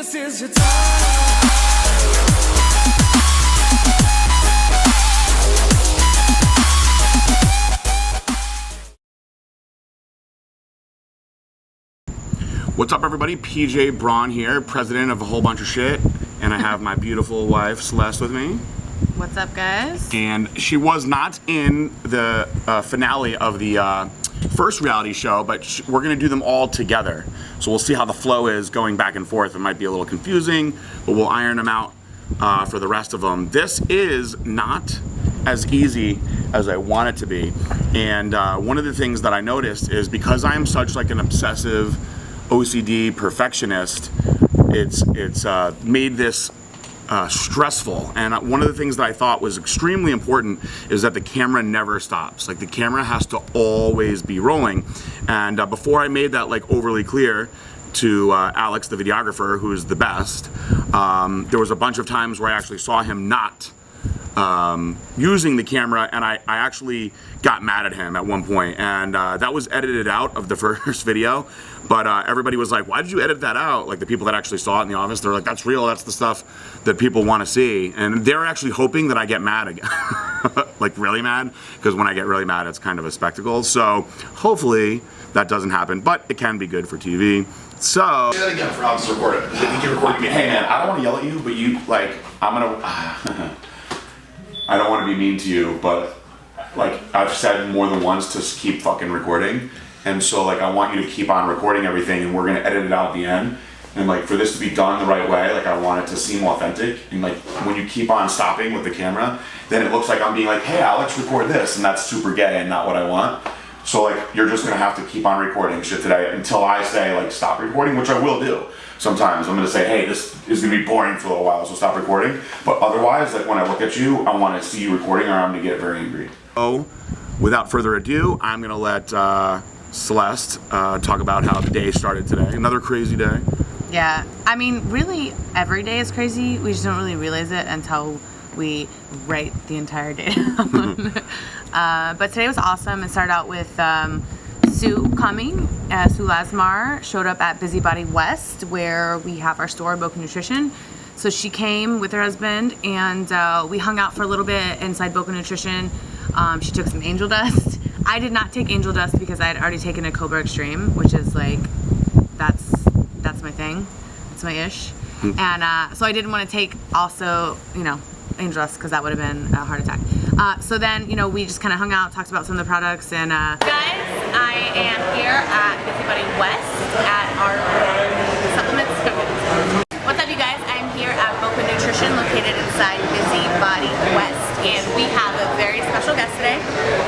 this is your time. What's up, everybody? PJ Braun here, president of a whole bunch of shit, and I have my beautiful wife Celeste with me. What's up, guys? And she was not in the finale of the first reality show, but we're gonna do them all together. So we'll see how the flow is going back and forth. It might be a little confusing, but we'll iron them out for the rest of them. This is not as easy as I want it to be. And one of the things that I noticed is because I am such like an obsessive OCD perfectionist, it's made this stressful. And one of the things that I thought was extremely important is that the camera never stops. Like the camera has to always be rolling. And before I made that like overly clear to Alex, the videographer, who is the best, there was a bunch of times where I actually saw him not using the camera, and I actually got mad at him at one point, and that was edited out of the first video, but everybody was like, why did you edit that out? Like the people that actually saw it in the office, they're like, that's real, that's the stuff that people want to see, and they're actually hoping that I get mad again. Like really mad, because when I get really mad it's kind of a spectacle, so hopefully that doesn't happen, but it can be good for TV. So say that again for Alex to record it. He can record me. Hey man, I don't want to yell at you, but you like I'm gonna I don't want to be mean to you, but like I've said more than once to keep fucking recording, and so like I want you to keep on recording everything, and we're gonna edit it out at the end, and like for this to be done the right way, like I want it to seem authentic, and like when you keep on stopping with the camera, then it looks like I'm being like, hey Alex, record this, and that's super gay and not what I want. So like you're just gonna have to keep on recording shit today until I say like stop recording, which I will do. Sometimes I'm gonna say, hey, this is gonna be boring for a little while, so stop recording. But otherwise, like when I look at you, I want to see you recording, or I'm gonna get very angry. Oh, without further ado, I'm gonna let Celeste talk about how the day started today. Another crazy day. Yeah, I mean, really, every day is crazy. We just don't really realize it until we write the entire day down. But today was awesome. It started out with Sue coming. Sue Lasmar showed up at Busybody West, where we have our store, Boca Nutrition. So she came with her husband, and we hung out for a little bit inside Boca Nutrition. She took some angel dust. I did not take angel dust because I had already taken a Cobra Extreme, which is like, that's my thing. That's my ish. And so I didn't want to take also, you know, angel dust, because that would have been a heart attack. So then, you know, we just kind of hung out, talked about some of the products, and guys, I am here at Busybody West at our supplements. What's up, you guys? I'm here at Boca Nutrition, located inside Busybody West, and we have a very special guest today.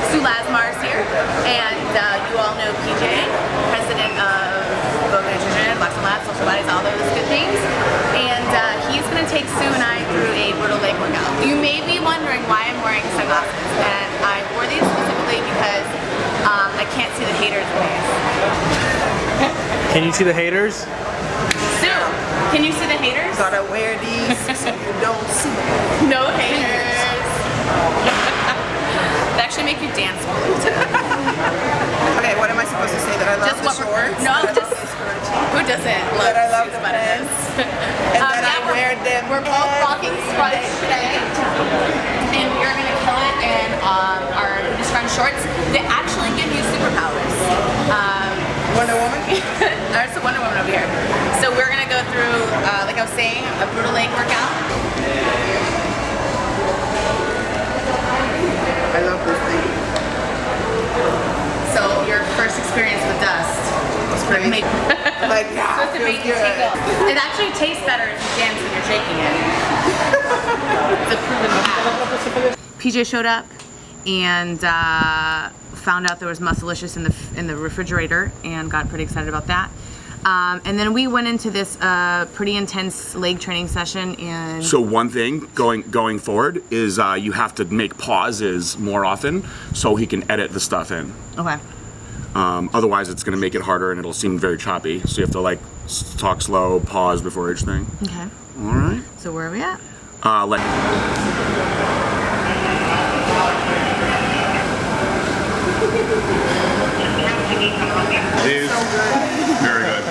Sue Lasmar is here, and you all know PJ, president of Boca Nutrition, Blackstone, Social Bodies, all those good things, and he's going to take Sue and I through a brutal leg workout. You may be wondering why I'm wearing sunglasses, and I wore these specifically because I can't see the haters in these. Can you see the haters? Sue, can you see the haters? Gotta wear these so you don't see. No haters. They actually make you dance. Okay, what am I supposed to say? That I love Just the what shorts? no, That I just love the scrunchie? who doesn't love That I love Sue's the buttons? And that I wear them. We're both rocking scrunch today, and we are gonna kill it in our scrunch shorts. They actually give you superpowers. Wonder Woman? There's the Wonder Woman over here. So we're gonna go through, like I was saying, a brutal leg workout. I love this thing. So your first experience with dust was great. Like, yeah, supposed to make you tingle. It actually tastes better if you dance when you're shaking it. It's a proven fact. PJ showed up and found out there was Muscleicious in the refrigerator and got pretty excited about that. And then we went into this pretty intense leg training session. And So one thing going forward is you have to make pauses more often so he can edit the stuff in. Okay. Otherwise it's going to make it harder and it'll seem very choppy. So you have to like talk slow, pause before each thing. Okay. All right. So where are we at? Very good.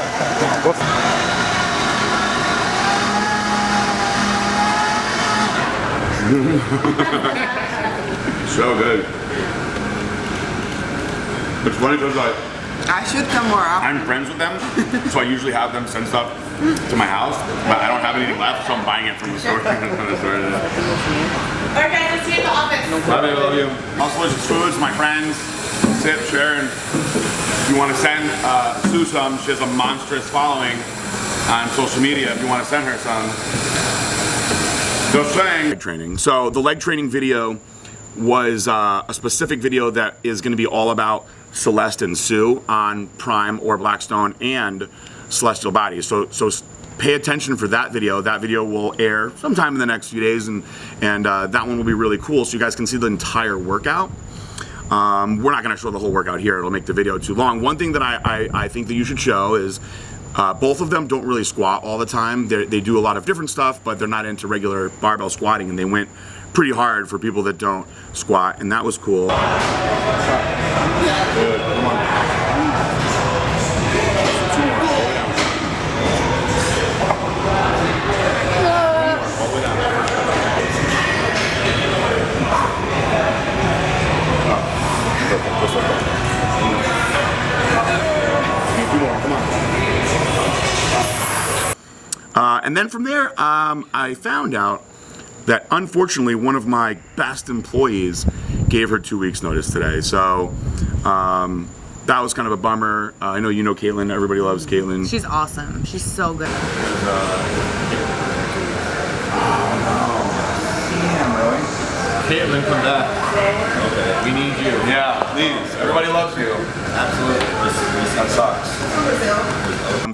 So good. It's funny because like I should come more often. I'm friends with them, so I usually have them send stuff to my house, but I don't have anything left, so I'm buying it from the store. Alright guys, let's see you at the office. Bye, baby, love you. Also, Delicious Foods, my friends, sip, share, and if you want to send Sue some, she has a monstrous following on social media. If you want to send her some, just saying. Leg training. So the leg training video was a specific video that is going to be all about Celeste and Sue on Prime or Blackstone and Celestial Bodies. So pay attention for that video. That video will air sometime in the next few days, and that one will be really cool, so you guys can see the entire workout. We're not going to show the whole workout here. It'll make the video too long. One thing that I think that you should show is both of them don't really squat all the time. They do a lot of different stuff, but they're not into regular barbell squatting, and they went pretty hard for people that don't squat, and that was cool. Good. Come on. And then from there, I found out that unfortunately one of my best employees gave her 2 weeks notice today. So that was kind of a bummer. I know you know Caitlin. Everybody loves Caitlin. She's awesome. She's so good. Caitlin, come back. Okay. We need you. Yeah, please. Everybody loves you. Absolutely. That sucks.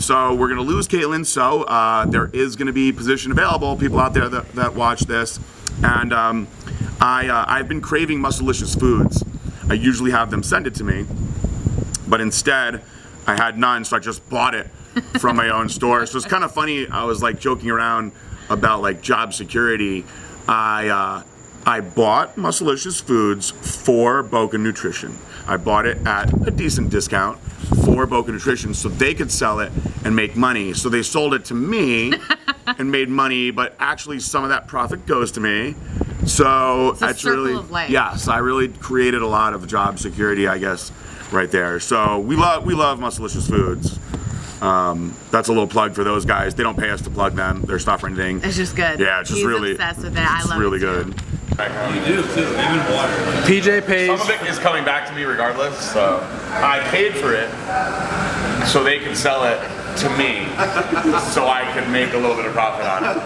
So we're gonna lose Caitlin. So there is gonna be position available. People out there that watch this, and I've been craving Muscleicious Foods. I usually have them send it to me, but instead I had none, so I just bought it from my own store. So it's kind of funny. I was like joking around about like job security. I bought Muscleicious Foods for Boca Nutrition. I bought it at a decent discount for Boca Nutrition so they could sell it and make money. So they sold it to me and made money, but actually some of that profit goes to me. So It's a circle of life. yes, I really created a lot of job security, I guess, right there. So we love Muscleicious Foods. That's a little plug for those guys. They don't pay us to plug them, their stuff or anything. It's just good. Yeah, it's just He's really obsessed with it. I love really it too. good. You do too, even water. PJ pays. Some of it is coming back to me regardless, so I paid for it so they can sell it to me so I can make a little bit of profit on it.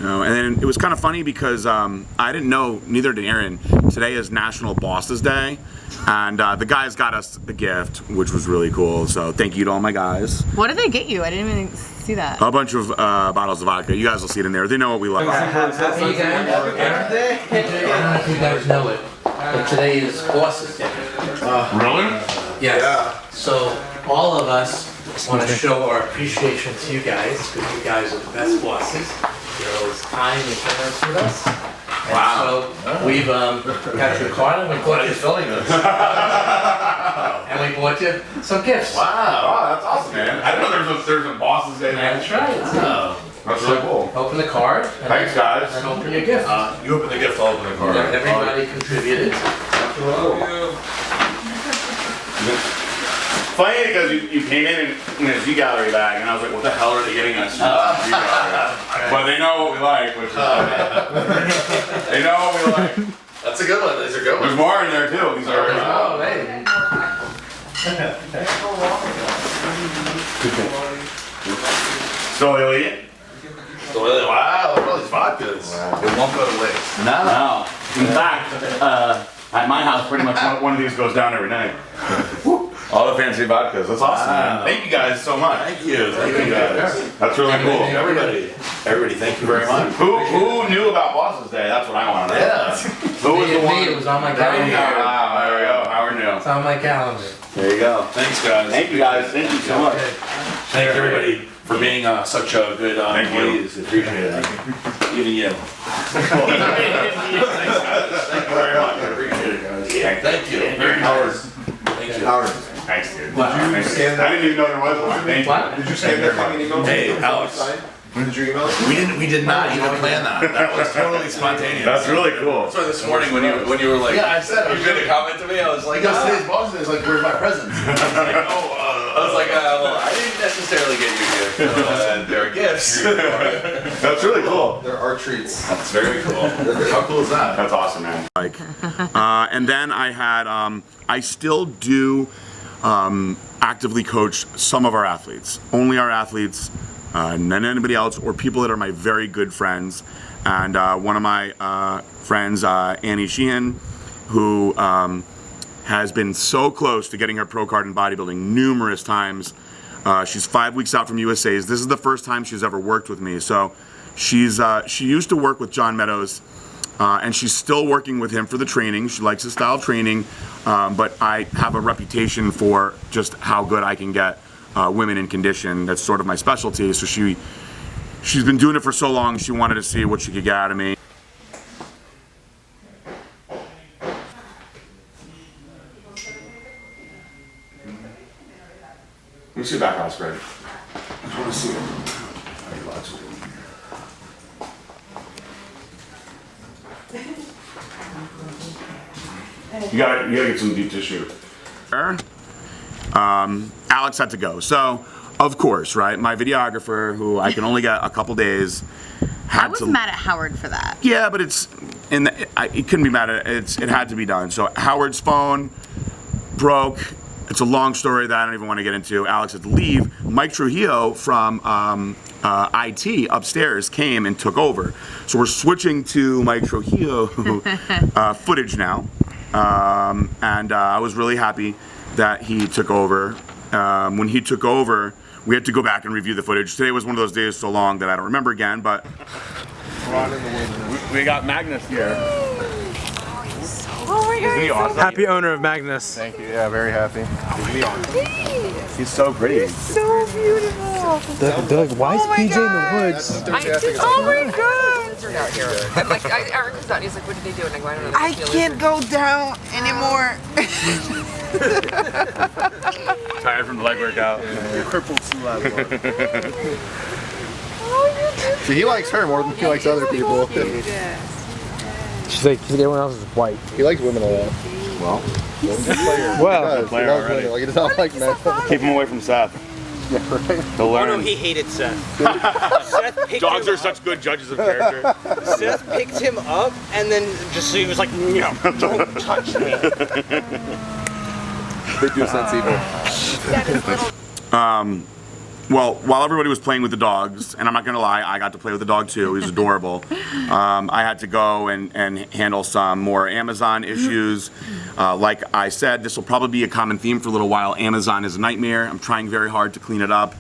You know, and then it was kind of funny because I didn't know, neither did Aaron, today is National Bosses Day, and the guys got us a gift, which was really cool, so thank you to all my guys. What did they get you? I didn't even see that. A bunch of bottles of vodka. You guys will see it in there. They know what we love. Hey guys, I don't know if you guys know it, but today is Bosses Day. Really? Yes. So all of us want to show our appreciation to you guys because you guys are the best bosses. You're always kind and generous with us. And so we've got your card and we bought you filming this. and we bought you some gifts. Wow, that's awesome, man. I didn't know there's a Bosses Day. That's right. That's really cool. Open the card. And Thanks, guys. And open your gift. You open the gift, I'll open the card. Everybody contributed. Funny because you came in a Z Gallery bag, and I was like, what the hell are they getting us? But they know what we like, which is they know what we like. That's a good one. These are good There's ones. more in there too. These are Oh, hey. Still eating? Wow, look at all these vodkas. It won't go to waste. No. In fact, at my house, pretty much one of these goes down every night. All the fancy vodkas. That's awesome, man. Thank you guys so much. Thank you. Thank you guys. That's really cool. Everybody, thank you very much. Who knew about Bosses Day? That's what I want to know. Yeah. Who was the one? It was on my calendar. Wow, there we go. Howard knew. It's on my calendar. There you go. Thanks, guys. Thank you guys. Thank you so much. Thank everybody for being such a good employees. Appreciate it. Even you. Thank you very much. I appreciate it, guys. Thank you. Very nice. Thank you. Howard, Thanks, dude. Wow. I didn't even know there was one. Thank you. What? did you scan their fucking email? Hey, Alex. When did you email us? We did not even plan that. That was totally spontaneous. That's really cool. That's why this morning when you were like, Yeah, I said you made a comment to me, I was like, Because today's Boxing Day, it's like, where's my presents? I was like, well, I didn't necessarily get you gifts. There are gifts. That's really cool. There are treats. That's very cool. How cool is that? That's awesome, man. Like, and then I had, I still do actively coach some of our athletes. Only our athletes, not anybody else, or people that are my very good friends. And one of my friends, Annie Sheehan, who has been so close to getting her pro card in bodybuilding numerous times. She's 5 weeks out from USA's. This is the first time she's ever worked with me. So she used to work with John Meadows, and she's still working with him for the training. She likes his style of training, but I have a reputation for just how good I can get women in condition. That's sort of my specialty. So she's been doing it for so long. She wanted to see what she could get out of me. Let me see the back house, Greg. I just want to see it. You gotta get some deep tissue. Alex had to go. So, of course, right? My videographer, who I can only get a couple days, had I was mad at Howard for that. Yeah, but it couldn't be mad at it. It had to be done. So Howard's phone broke. It's a long story that I don't even want to get into. Alex had to leave. Mike Trujillo from IT upstairs came and took over. So we're switching to Mike Trujillo footage now. And I was really happy that he took over. When he took over, we had to go back and review the footage. Today was one of those days so long that I don't remember again, but we got Magnus here. Oh my God, Isn't he awesome? Happy owner of Magnus. Thank you. Yeah, very happy. He's so pretty. so beautiful. They're like, why is PJ in the woods? Oh my God. Out here. I'm like, Eric comes out and he's like, what did they do? And I go, I don't know. I can't go down anymore. Tired from the leg workout. You're crippled too loud. See, he likes her more than he likes other people. She's like everyone else is white. He likes women a lot. Well, Well, he loves women. Like, he does not like men. Keep him away from Seth. Yeah, right. He'll learn. Oh no, he hated Seth. Seth picked Dogs him are such good judges of character. Seth picked him up, and then just he was like, no, don't touch me. They do sense evil. Well, while everybody was playing with the dogs, and I'm not gonna lie, I got to play with the dog too. He was adorable. I had to go and handle some more Amazon issues. Like I said, this will probably be a common theme for a little while. Amazon is a nightmare. I'm trying very hard to clean it up.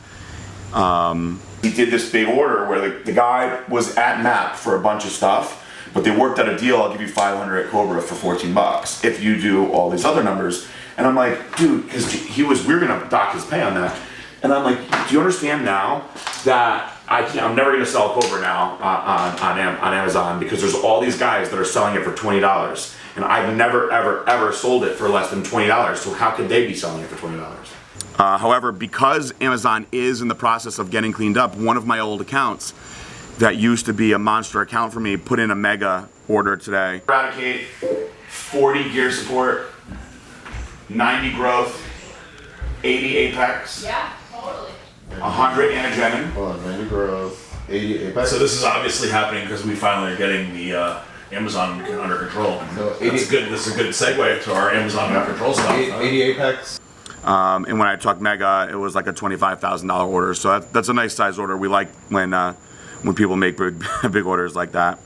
He did this big order where the guy was at MAP for a bunch of stuff, but they worked out a deal. I'll give you 500 at Cobra for $14 if you do all these other numbers. And I'm like, dude, because we were gonna dock his pay on that. And I'm like, do you understand now that I'm never gonna sell Cobra now on Amazon because there's all these guys that are selling it for $20, and I've never ever sold it for less than $20. So how could they be selling it for $20? However, because Amazon is in the process of getting cleaned up, one of my old accounts that used to be a monster account for me put in a mega order today. Eradicate, 40 gear support, 90 growth, 80 apex. Yeah. 100 anagenin. Hold on, 90 growth, 80 apex. So this is obviously happening because we finally are getting the Amazon under control. So 80, That's good. This is a good segue to our Amazon under control stuff. 80 apex. And when I talked mega, it was like a $25,000 order. So that's a nice size order. We like when people make big orders like that.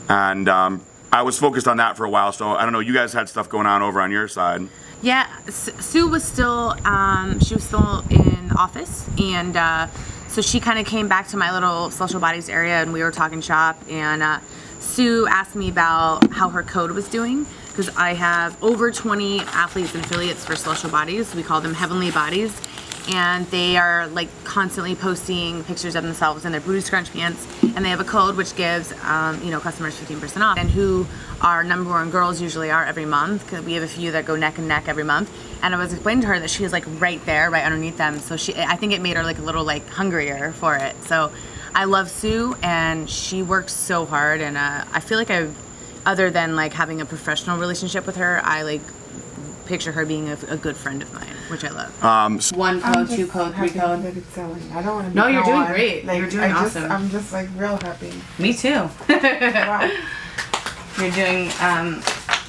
And I was focused on that for a while. So I don't know. You guys had stuff going on over on your side. Yeah, Sue was still, she was still in office, and so she kind of came back to my little social bodies area, and we were talking shop, and Sue asked me about how her code was doing, because I have over 20 athletes and affiliates for social bodies. We call them Heavenly Bodies, and they are like constantly posting pictures of themselves in their booty scrunch pants, and they have a code which gives customers 15% off, and who our number one girls usually are every month, because we have a few that go neck and neck every month. And I was explaining to her that she was like right there, right underneath them. So I think it made her like a little like hungrier for it. So I love Sue, and she works so hard, and I feel like other than like having a professional relationship with her, I like picture her being a good friend of mine, which I love. 1 code, 2 code, 3 code. That it's selling. I don't want to. No, you're doing great. Like, You're doing awesome. I'm just like real happy. Me too. Wow. You're doing.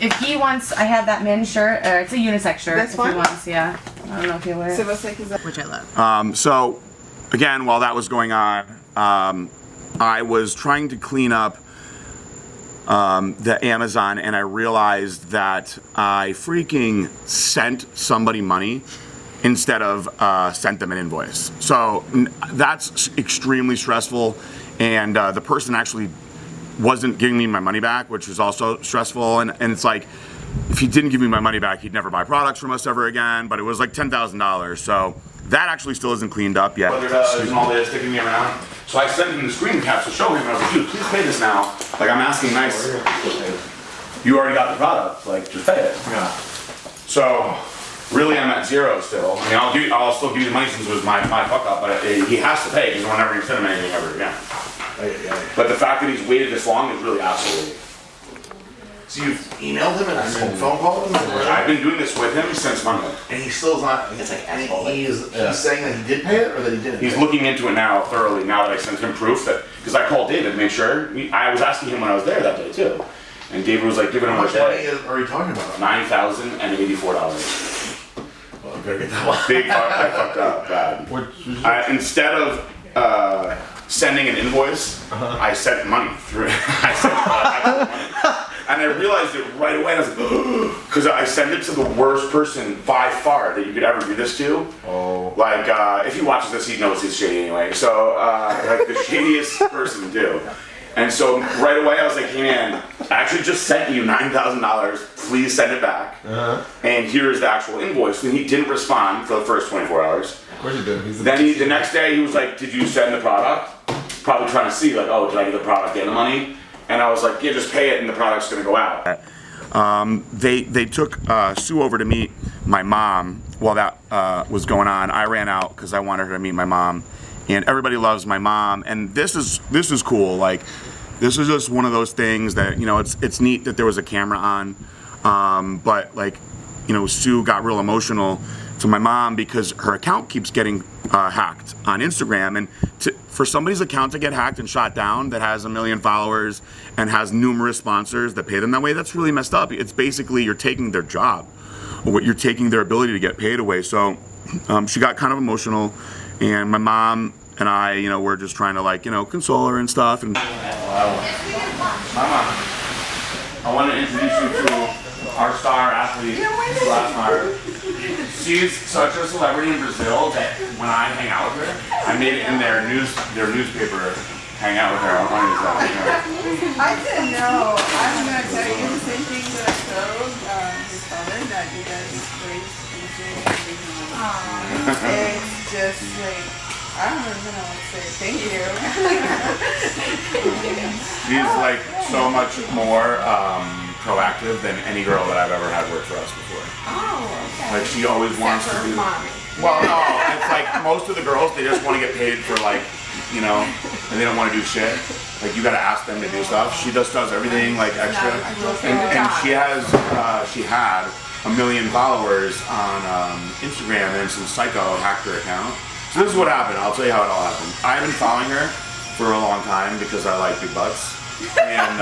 If he wants, I have that men's shirt, or it's a unisex shirt. This if one? he wants, yeah. I don't know if you wear it. So what's like is that? Which I love. So, again, while that was going on, I was trying to clean up the Amazon, and I realized that I freaking sent somebody money instead of sent them an invoice. So that's extremely stressful, and the person actually wasn't giving me my money back, which was also stressful. And it's like, if he didn't give me my money back, he'd never buy products from us ever again. But it was like $10,000. So that actually still isn't cleaned up yet. Whether and all this sticking me around. So I sent him the screen caps to show him, and I was like, dude, please pay this now. Like, I'm asking nice. You already got the product, like, just pay it. Yeah. So, really, I'm at zero still. I mean, I'll still give you the money since it was my fuck up, but he has to pay because we're never gonna send him anything ever again. But the fact that he's waited this long is really absolutely. So you've emailed him and phone called him? I've been doing this with him since Monday. And he still's not, it's like, he's saying that he did pay it or that he didn't? He's looking into it now thoroughly, now that I sent him proof that, because I called David to make sure. I was asking him when I was there that day too. And David was like, give it him How a much day. money are you talking about? $9,084. Well, I better get that one. I fucked up bad. Instead of sending an invoice, I sent money through it. I sent actual money. And I realized it right away. And I was like, because I sent it to the worst person by far that you could ever do this to. Oh. Like, if he watches this, he knows he's shady anyway. So, like the shadiest person do. And so right away, I was like, hey man, I actually just sent you $9,000. Please send it back. And here's the actual invoice. And he didn't respond for the first 24 hours. Of course he did. Then the next day, he was like, did you send the product? Probably trying to see, like, oh, did I get the product and the money? And I was like, yeah, just pay it and the product's gonna go out. They took Sue over to meet my mom while that was going on. I ran out because I wanted her to meet my mom, and everybody loves my mom. And this is cool. Like, this is just one of those things that, you know, it's neat that there was a camera on, but like, you know, Sue got real emotional to my mom because her account keeps getting hacked on Instagram, and for somebody's account to get hacked and shot down that has 1 million followers and has numerous sponsors that pay them that way, that's really messed up. It's basically you're taking their job, or you're taking their ability to get paid away. So she got kind of emotional, and my mom and I, you know, we're just trying to, like, you know, console her and stuff. And Mama, I want to introduce you to our star athlete, Blackstone. She's such a celebrity in Brazil that when I hang out with her, I made it in their newspaper. Hang out with her. I want to I didn't know. I'm gonna tell you the same thing that I told his father, that you guys raised DJ and it's just like, I don't even know what to say. Thank you. She's like so much more proactive than any girl that I've ever had work for us before. Oh, okay. Like, she always wants to do. Well, no, it's like most of the girls, they just want to get paid for, like, you know, and they don't want to do shit. Like, you gotta ask them to do stuff. She just does everything like extra, and she had 1 million followers on Instagram, and some psycho hacked her account. So this is what happened. I'll tell you how it all happened. I've been following her for a long time because I like big butts, and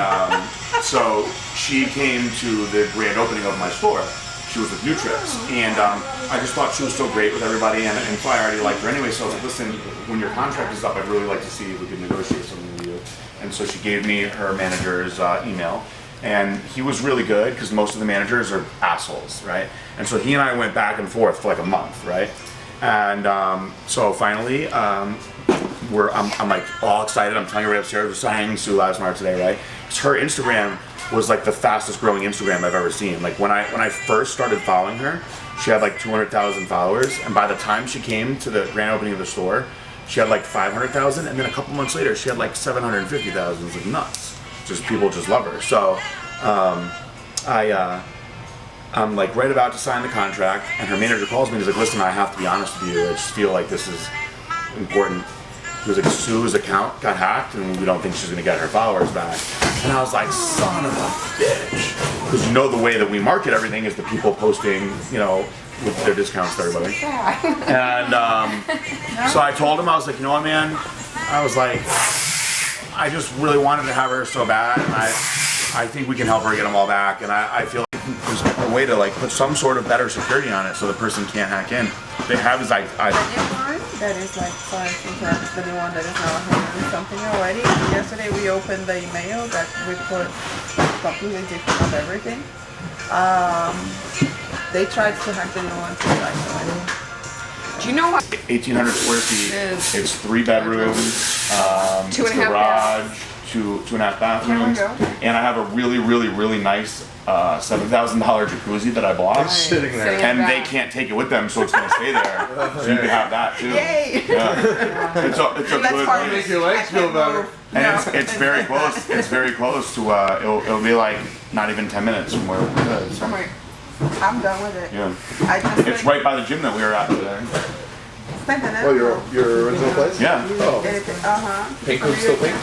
so she came to the grand opening of my store. She was with Nutrix, and I just thought she was so great with everybody, and so I already liked her anyway. So I was like, listen, when your contract is up, I'd really like to see if we could negotiate something with you. And so she gave me her manager's email, and he was really good because most of the managers are assholes, right? And so he and I went back and forth for like a month, right? And so finally, I'm like all excited. I'm telling her right upstairs, we're signing Sue Lasmar today, right? Because her Instagram was like the fastest growing Instagram I've ever seen. Like when I first started following her, she had like 200,000 followers, and by the time she came to the grand opening of the store, she had like 500,000, and then a couple months later, she had like 750,000. It's like nuts. Just people just love her. So I'm like right about to sign the contract, and her manager calls me and he's like, listen, I have to be honest with you. I just feel like this is important. he was like, Sue's account got hacked and we don't think she's gonna get her followers back. And I was like, son of a bitch. Because you know the way that we market everything is the people posting, you know, with their discounts to everybody. And so I told him, I was like, you know what, man? I was like, I just really wanted to have her so bad, and I think we can help her get them all back. And I feel like there's a way to like put some sort of better security on it so the person can't hack in. They have his that is like for instance the new one that is now handling something already. Yesterday we opened the email that we put completely different of everything. They tried to hack the new one too, actually. Do you know what? 1,800 square feet. It's 3 bedrooms, 2.5 garage, two and a half bathrooms, and I have a really nice $7,000 jacuzzi that I bought. It's sitting there, and they can't take it with them, so it's gonna stay there. So you can have that too. Yay! Yeah. It's a good. Make your legs feel better. And it's very close. It's very close to. It'll be like not even 10 minutes from where we're at. So. I'm done with it. Yeah. I just It's right by the gym that we were at today. Oh, your original place? Yeah. Oh. Pink room's still pink?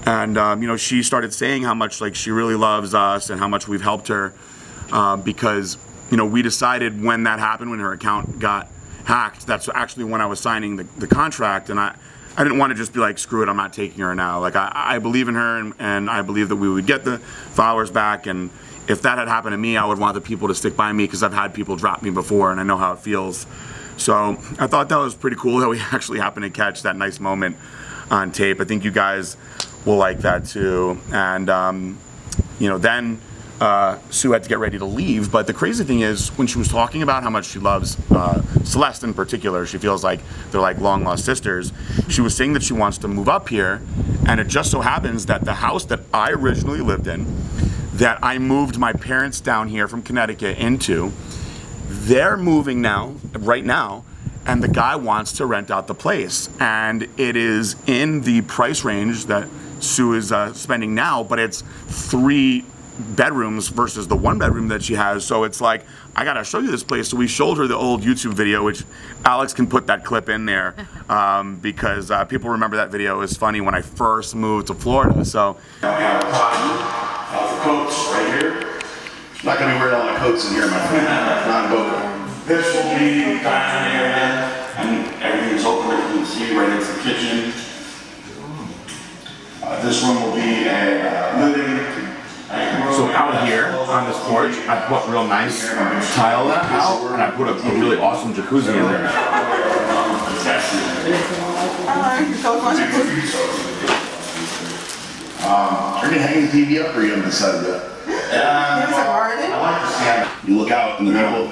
And you know, she started saying how much like she really loves us and how much we've helped her because you know we decided when that happened, when her account got hacked, that's actually when I was signing the contract, and I didn't want to just be like, screw it, I'm not taking her now. Like I believe in her, and I believe that we would get the followers back, and if that had happened to me, I would want the people to stick by me because I've had people drop me before and I know how it feels. So I thought that was pretty cool that we actually happened to catch that nice moment on tape. I think you guys will like that too. And you know, then Sue had to get ready to leave, but the crazy thing is when she was talking about how much she loves Celeste in particular, she feels like they're like long lost sisters, she was saying that she wants to move up here, and it just so happens that the house that I originally lived in, that I moved my parents down here from Connecticut into, they're moving now, right now, and the guy wants to rent out the place, and it is in the price range that Sue is spending now, but it's 3 bedrooms versus the 1 bedroom that she has. So it's like, I gotta show you this place. So we showed her the old YouTube video, which Alex can put that clip in there because people remember that video. It was funny when I first moved to Florida. So Coats right here. I'm not gonna be wearing all my coats in here, my friend. Not in Boca. This will be the dining area, and everything's open that you can see right into the kitchen. This room will be a living. So out here on this porch, I put real nice tile out, and I put a really awesome jacuzzi in there. Are you hanging the TV up, or are you on the side of that? You look out in the middle.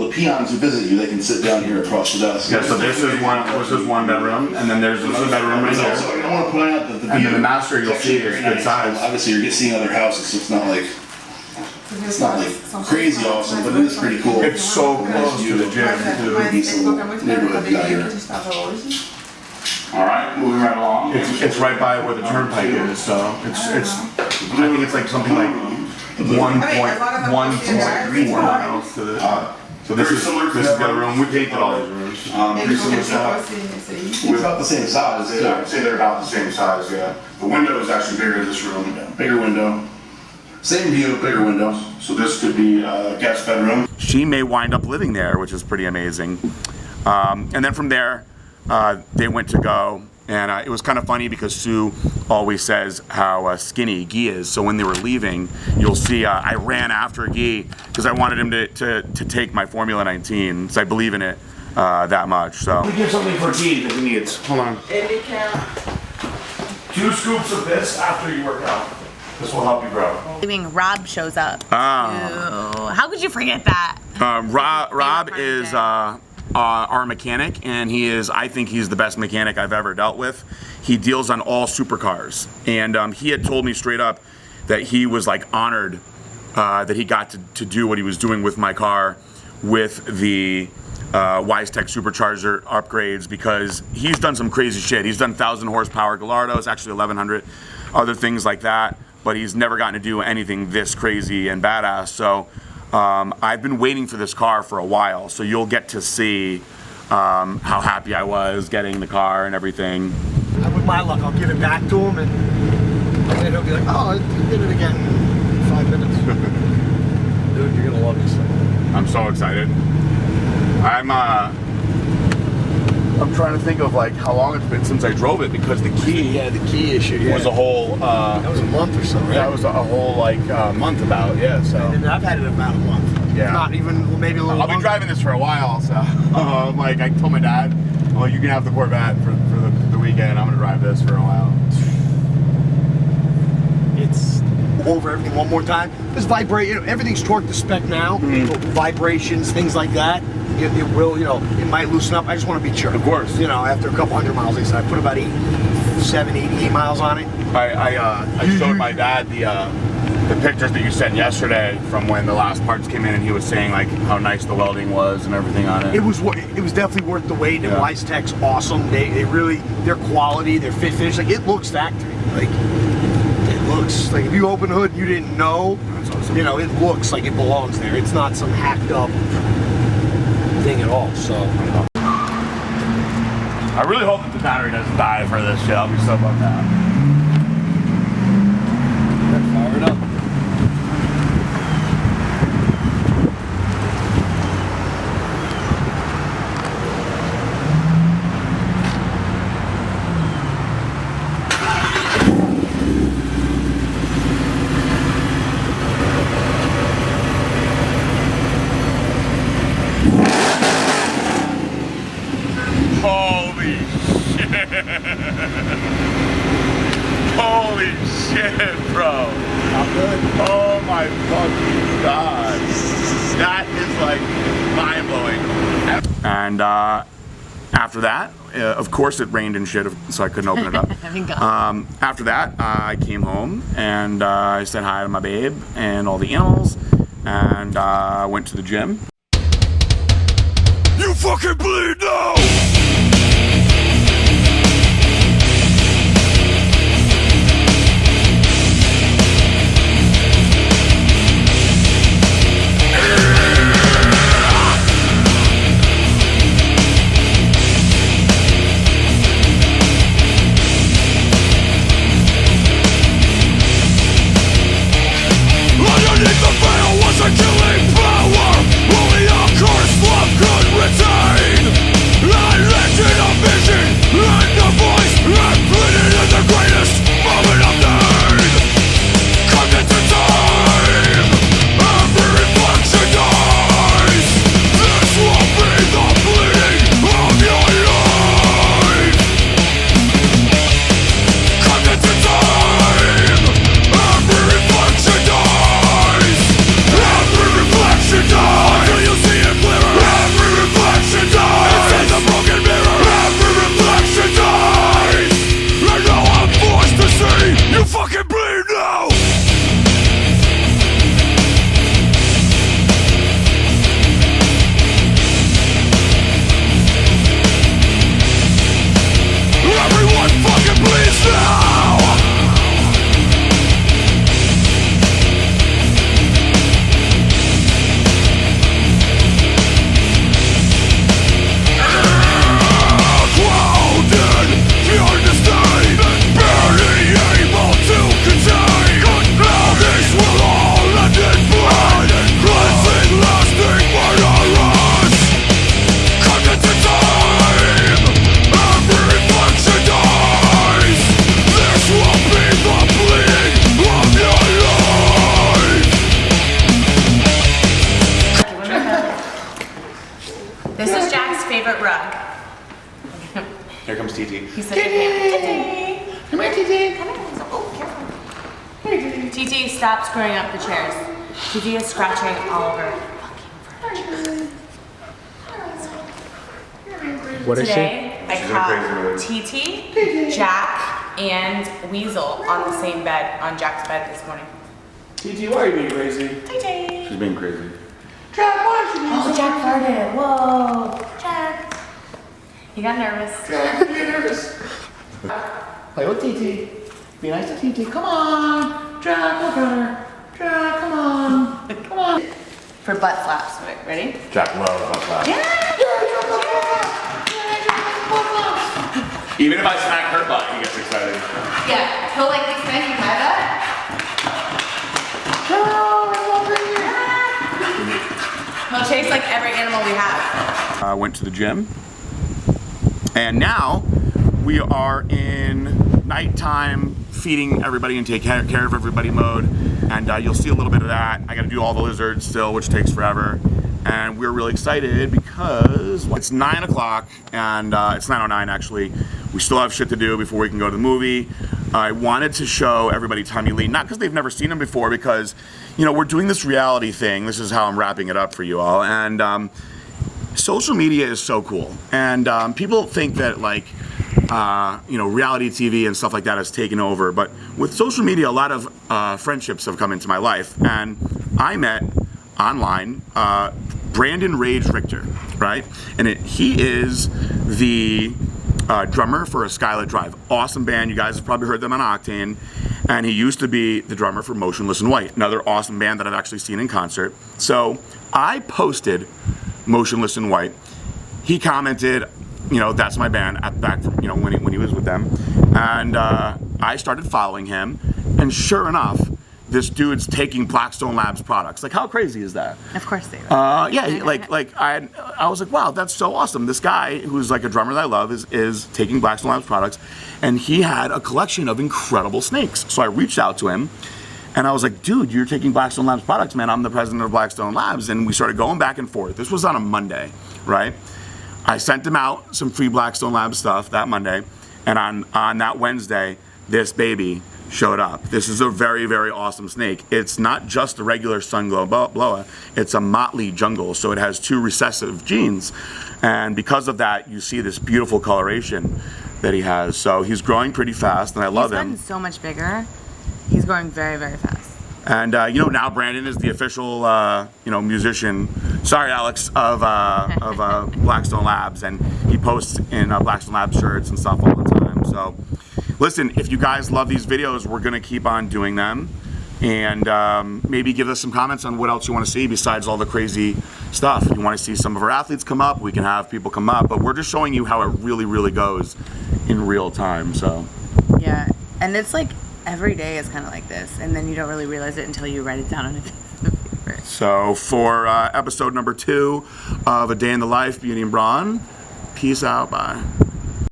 The peons who visit you, they can sit down here across the desk. Yeah, so this is one bedroom, and then there's another bedroom right there. So I want to point out that the view, and then the master, you'll see, is good size. Obviously, you're seeing other houses, so it's not like crazy awesome, but it is pretty cool. It's so close to the gym, too. Decent neighborhood down here. All right, moving right along. It's right by where the turnpike is, so it's. I think it's like something like 1.4 miles to this. So this is the other room. We painted all these rooms. Pretty similar stuff. We're about the same size. I'd say they're about the same size. Yeah. The window is actually bigger in this room. Yeah, bigger window. Same view, bigger window. So this could be a guest bedroom. She may wind up living there, which is pretty amazing. And then from there, they went to go, and it was kind of funny because Sue always says how skinny Guy is. So when they were leaving, you'll see I ran after Guy because I wanted him to take my Formula 19, so I believe in it that much. So we give something for Guy that he needs. Hold on. 2 scoops of this after you work out. This will help you grow. Leaving, Rob shows up. How could you forget that? Rob is our mechanic, and I think he's the best mechanic I've ever dealt with. He deals on all supercars, and he had told me straight up that he was like honored that he got to do what he was doing with my car with the WiseTech supercharger upgrades, because he's done some crazy shit. He's done 1,000 horsepower Gallardos, actually 1,100, other things like that, but he's never gotten to do anything this crazy and badass. So I've been waiting for this car for a while, so you'll get to see how happy I was getting the car and everything. With my luck, I'll give it back to him, and then he'll be like, "Oh, you did it again in 5 minutes." Dude, you're gonna love this thing. I'm so excited. I'm trying to think of like how long it's been since I drove it, because the key was a whole that was a month or so, right? That was a whole like month about, yeah. So And I've had it about a month. Yeah. Not even, well, maybe a little I'll be longer. driving this for a while, so like I told my dad, well, you can have the Corvette for the weekend. I'm gonna drive this for a while. It's over everything one more time. This everything's torqued to spec now. So vibrations, things like that. It will, it might loosen up. I just want to be sure. Of course. After a couple hundred miles, I put about 88 miles on it. I showed my dad the pictures that you sent yesterday from when the last parts came in, and he was saying like how nice the welding was and everything on it. It was definitely worth the wait. And Wise Tech's awesome. They really, their quality, their fit finish, like it looks factory. Like it looks like if you open the hood, you didn't know. That's awesome. It looks like it belongs there. It's not some hacked up thing at all. So I really hope that the battery doesn't die for this shit. I'll be so bummed out. fire it up. Holy shit. Holy shit, bro. Not good. Oh my fucking god. That is like mind-blowing. And after that, of course it rained and shit, so I couldn't open it up. After that, I came home and I said hi to my babe and all the animals, and I went to the gym. You fucking bleed now! This is Jack's favorite rug. Here comes TT. He's such a fan. TT! Come here, TT. Come here. Oh, careful. TT, stop screwing up the chairs. TT is scratching all over fucking furniture. What is Today, I caught TT, Jack, and Weasel on the same bed, on Jack's bed this morning. TT, why are you being crazy? TT! She's being crazy. Jack, why is she being Oh, Jack farted. Whoa. Jack. He got nervous. Jack, you get nervous. Play with TT. Be nice to TT. Come on. Jack, look at her. Jack, come on. Come on. For butt flaps. Ready? Jack loves butt flaps. Yeah. Even if I smack her butt, he gets excited. Yeah, he'll like spank my butt. He'll chase like every animal we have. I went to the gym, and now we are in nighttime feeding everybody and take care of everybody mode, and you'll see a little bit of that. I got to do all the lizards still, which takes forever, and we're really excited because it's 9 o'clock, and it's 9:09 actually. We still have shit to do before we can go to the movie. I wanted to show everybody Tommy Lee, not because they've never seen him before, because, you know, we're doing this reality thing. This is how I'm wrapping it up for you all. And social media is so cool. And people think that, like, you know, reality TV and stuff like that has taken over. But with social media, a lot of friendships have come into my life. And I met online Brandon Rage Richter, right? And he is the drummer for A Skylit Drive. Awesome band. You guys have probably heard them on Octane. And he used to be the drummer for Motionless in White, another awesome band that I've actually seen in concert. So I posted Motionless in White. He commented, you know, that's my band, back from, you know, when he was with them. And I started following him. And sure enough, this dude's taking Blackstone Labs products. Like, how crazy is that? Of course they are. Yeah, like I was like, wow, that's so awesome. This guy, who's like a drummer that I love, is taking Blackstone Labs products, and he had a collection of incredible snakes. So I reached out to him, and I was like, dude, you're taking Blackstone Labs products, man. I'm the president of Blackstone Labs, and we started going back and forth. This was on a Monday, right? I sent him out some free Blackstone Labs stuff that Monday, and on that Wednesday, this baby showed up. This is a very, very awesome snake. It's not just a regular sun-glow bloa, it's a motley jungle, so it has 2 recessive genes, and because of that, you see this beautiful coloration that he has. So he's growing pretty fast, and I love him. He's gotten so much bigger. He's growing very, very fast. And you know, now Brandon is the official, you know, musician. Sorry, Alex, of Blackstone Labs, and he posts in Blackstone Labs shirts and stuff all the time. So, listen, if you guys love these videos, we're gonna keep on doing them, and maybe give us some comments on what else you want to see besides all the crazy stuff. If you want to see some of our athletes come up, we can have people come up, but we're just showing you how it really, really goes in real time. So, yeah, and it's like every day is kind of like this, and then you don't really realize it until you write it down on a piece of paper. So for episode number 2 of A Day in the Life, Beauty and Braun, peace out, bye.